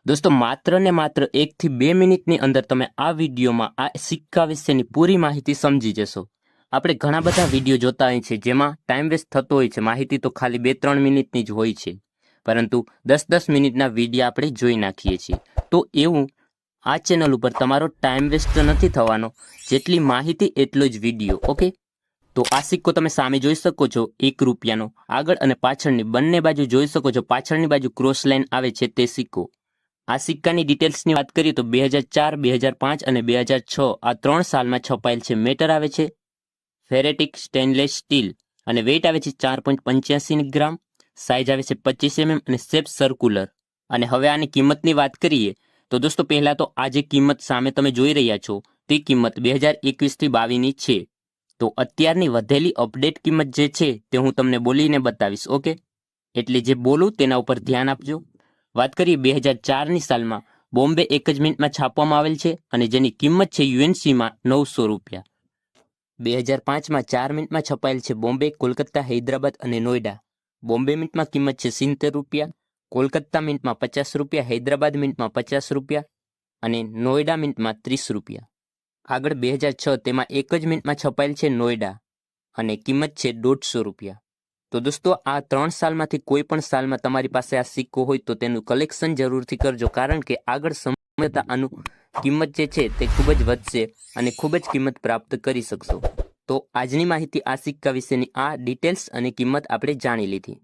દોસ્તો માત્ર ને માત્ર 1 થી 2 મિનિટની અંદર તમે આ વિડીયોમાં આ સિક્કા વિશેની પૂરી માહિતી સમજી જશો। આપણે ઘણા બધા વિડીયો જોતા હોય છે જેમાં ટાઈમ વેસ્ટ થતો હોય છે, માહિતી તો ખાલી 2-3 મિનિટની જ હોય છે, પરંતુ 10-10 મિનિટના વિડીયો આપણે જોઈ નાખીએ છીએ। તો એવું આ ચેનલ ઉપર તમારો ટાઈમ વેસ્ટ નથી થવાનો, જેટલી માહિતી એટલો જ વિડીયો। ઓકે, તો આ સિક્કો તમે સામે જોઈ શકો છો, 1 રૂપિયાનો। આગળ અને પાછળની બંને બાજુ જોઈ શકો છો, પાછળની બાજુ ક્રોસ લાઈન આવે છે તે સિક્કો। આ સિક્કાની ડિટેલ્સની વાત કરીએ તો 2004, 2005 અને 2006 આ 3 સાલમાં છપાયેલ છે। મેટર આવે છે ફેરેટિક સ્ટેનલેસ સ્ટીલ અને વેઇટ આવે છે 4.85 ગ્રામ, સાઇઝ આવે છે 25 mm અને શેપ સર્ક્યુલર। અને હવે આની કિંમતની વાત કરીએ તો દોસ્તો પહેલાં તો આ જે કિંમત સામે તમે જોઈ રહ્યા છો તે કિંમત 2021 થી 22ની છે। તો અત્યારની વધેલી અપડેટ કિંમત જે છે તે હું તમને બોલીને બતાવીશ। ઓકે, એટલે જે બોલું તેના ઉપર ધ્યાન આપજો। વાત કરીએ 2004ની સાલમાં બોમ્બે 1 જ મિનિટમાં છાપવામાં આવેલ છે અને જેની કિંમત છે યુએનસીમાં 900 રૂપિયા। 2005માં 4 મિનિટમાં છપાયેલ છે બોમ્બે, કોલકાતા, હૈદરાબાદ અને નોઈડા। બોમ્બે મિનિટમાં કિંમત છે 70 રૂપિયા, કોલકાતા મિનિટમાં 50 રૂપિયા, હૈદરાબાદ મિનિટમાં 50 રૂપિયા અને નોઈડા મિનિટમાં 30 રૂપિયા। આગળ 2006 તેમાં 1 જ મિનિટમાં છપાયેલ છે નોઈડા અને કિંમત છે 150 રૂપિયા। તો દોસ્તો આ 3 સાલમાંથી કોઈ પણ સાલમાં તમારી પાસે આ સિક્કો હોય તો તેનું કલેક્શન જરૂરથી કરજો, કારણ કે આગળ સમયતા આનું કિંમત જે છે તે ખૂબ જ વધશે અને ખૂબ જ કિંમત પ્રાપ્ત કરી શકશો। તો આજની માહિતી આ સિક્કા વિશેની આ ડિટેલ્સ અને કિંમત આપણે જાણી લીધી।